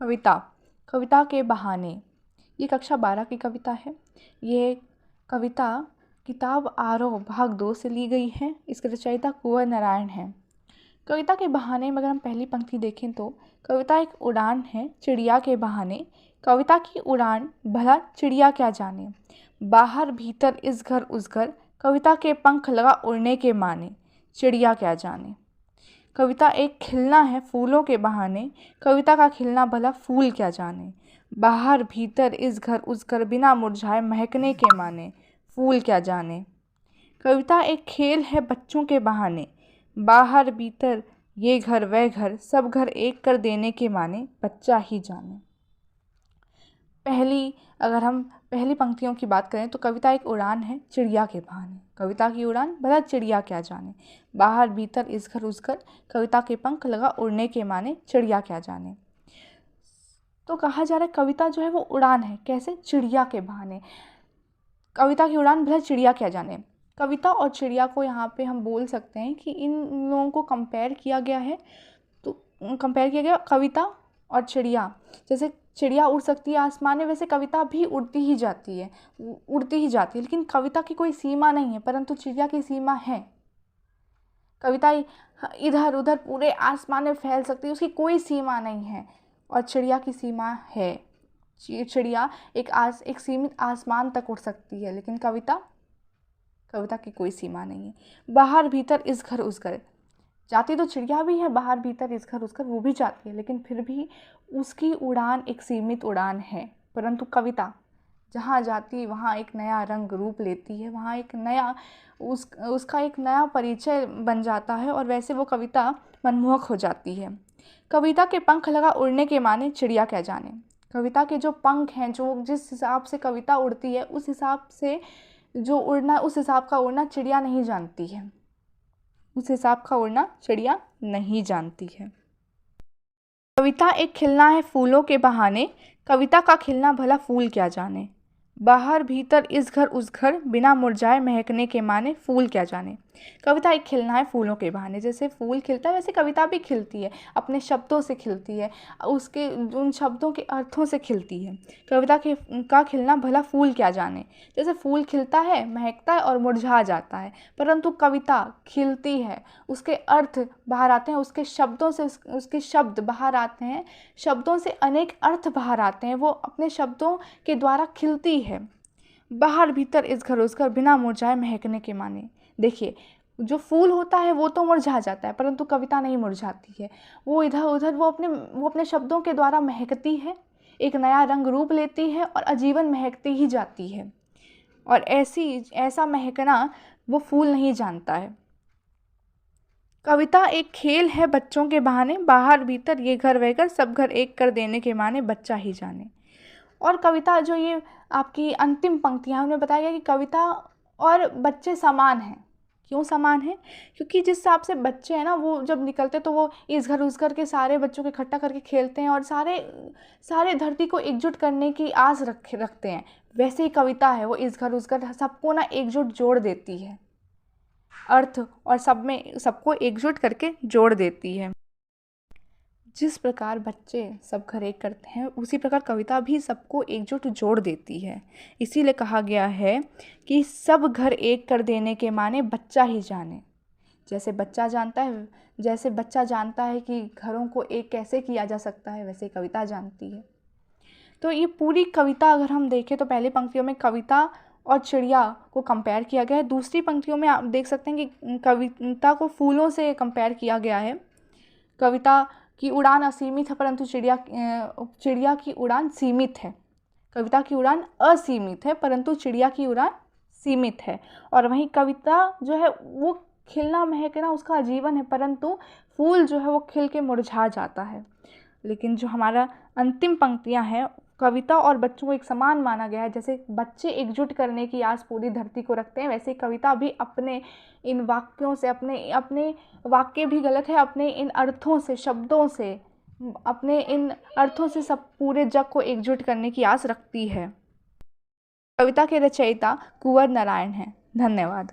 कविता, कविता के बहाने। ये कक्षा 12 की कविता है। ये कविता किताब आरोह भाग 2 से ली गई है। इसके रचयिता कुंवर नारायण हैं। कविता के बहाने में अगर हम पहली पंक्ति देखें तो कविता एक उड़ान है चिड़िया के बहाने। कविता की उड़ान भला चिड़िया क्या जाने, बाहर भीतर इस घर उस घर, कविता के पंख लगा उड़ने के माने, चिड़िया क्या जाने। कविता एक खिलना है फूलों के बहाने। कविता का खिलना भला फूल क्या जाने, बाहर भीतर इस घर उस घर, बिना मुरझाए महकने के माने, फूल क्या जाने। कविता एक खेल है बच्चों के बहाने। बाहर भीतर ये घर वह घर, सब घर एक कर देने के माने, बच्चा ही जाने। अगर हम पहली पंक्तियों की बात करें तो कविता एक उड़ान है चिड़िया के बहाने। कविता की उड़ान भला चिड़िया क्या जाने, बाहर भीतर इस घर उस घर, कविता के पंख लगा उड़ने के माने, चिड़िया क्या जाने। तो कहा जा रहा है कविता जो है वो उड़ान है, कैसे? चिड़िया के बहाने। कविता की उड़ान भला चिड़िया क्या जाने। कविता और चिड़िया को यहाँ पे हम बोल सकते हैं कि इन लोगों को कंपेयर किया गया है। तो कंपेयर किया गया कविता और चिड़िया। जैसे चिड़िया उड़ सकती है आसमान में, वैसे कविता भी उड़ती ही जाती है, लेकिन कविता की कोई सीमा नहीं है, परंतु चिड़िया की सीमा है। कविता इधर उधर पूरे आसमान में फैल सकती है, उसकी कोई सीमा नहीं है, और चिड़िया की सीमा है। चिड़िया एक सीमित आसमान तक उड़ सकती है, लेकिन कविता की कोई सीमा नहीं है। बाहर भीतर इस घर उस घर, जाती तो चिड़िया भी है बाहर भीतर इस घर उस घर, वो भी जाती है, लेकिन फिर भी उसकी उड़ान एक सीमित उड़ान है। परंतु कविता जहाँ जाती वहाँ एक नया रंग रूप लेती है, वहाँ एक नया उसका एक नया परिचय बन जाता है, और वैसे वो कविता मनमोहक हो जाती है। कविता के पंख लगा उड़ने के माने, चिड़िया क्या जाने। कविता के जो पंख हैं, जो जिस हिसाब से कविता उड़ती है, उस हिसाब से जो उड़ना, उस हिसाब का उड़ना चिड़िया नहीं जानती है, उस हिसाब का उड़ना चिड़िया नहीं जानती है। कविता एक खिलना है फूलों के बहाने। कविता का खिलना भला फूल क्या जाने, बाहर भीतर इस घर उस घर, बिना मुरझाए महकने के माने, फूल क्या जाने। कविता एक खिलना है फूलों के बहाने। जैसे फूल खिलता है वैसे कविता भी खिलती है, अपने शब्दों से खिलती है, उसके उन शब्दों के अर्थों से खिलती है। कविता का खिलना भला फूल क्या जाने। जैसे फूल खिलता है, महकता है और मुरझा जाता है, परंतु कविता खिलती है, उसके अर्थ बाहर आते हैं, उसके शब्दों से उसके शब्द बाहर आते हैं, शब्दों से अनेक अर्थ बाहर आते हैं, वो अपने शब्दों के द्वारा खिलती है। बाहर भीतर इस घर उस घर, बिना मुरझाए महकने के माने। देखिए, जो फूल होता है वो तो मुरझा जाता है, परंतु कविता नहीं मुरझाती है, वो इधर उधर वो अपने शब्दों के द्वारा महकती है, एक नया रंग रूप लेती है और आजीवन महकती ही जाती है। और ऐसा महकना वो फूल नहीं जानता है। कविता एक खेल है बच्चों के बहाने। बाहर भीतर ये घर वह घर, सब घर एक कर देने के माने, बच्चा ही जाने। और कविता जो ये आपकी अंतिम पंक्तियाँ हैं, उन्हें बताया गया कि कविता और बच्चे समान हैं। क्यों समान है? क्योंकि जिस हिसाब से बच्चे हैं ना, वो जब निकलते तो वो इस घर उस घर के सारे बच्चों को इकट्ठा करके खेलते हैं और सारे धरती को एकजुट करने की आस रखते हैं। वैसे ही कविता है, वो इस घर उस घर सबको ना एकजुट जोड़ देती है, अर्थ और सबको एकजुट करके जोड़ देती है। जिस प्रकार बच्चे सब घर एक करते हैं, उसी प्रकार कविता भी सबको एकजुट जोड़ देती है। इसीलिए कहा गया है कि सब घर एक कर देने के माने, बच्चा ही जाने। जैसे बच्चा जानता है कि घरों को एक कैसे किया जा सकता है, वैसे कविता जानती है। तो ये पूरी कविता अगर हम देखें तो पहली पंक्तियों में कविता और चिड़िया को कंपेयर किया गया है। दूसरी पंक्तियों में आप देख सकते हैं कि कविता को फूलों से कंपेयर किया गया है। कविता की उड़ान असीमित है, परंतु चिड़िया की उड़ान सीमित है। कविता की उड़ान असीमित है, परंतु चिड़िया की उड़ान सीमित है। और वहीं कविता जो है वो खिलना महकना उसका जीवन है, परंतु फूल जो है वो खिल के मुरझा जाता है। लेकिन जो हमारा अंतिम पंक्तियां हैं, कविता और बच्चों को एक समान माना गया है। जैसे बच्चे एकजुट करने की आस पूरी धरती को रखते हैं, वैसे कविता भी अपने इन वाक्यों से, अपने वाक्य भी गलत है, अपने इन अर्थों से, शब्दों से, अपने इन अर्थों से सब पूरे जग को एकजुट करने की आस रखती है। कविता के रचयिता कुंवर नारायण हैं। धन्यवाद।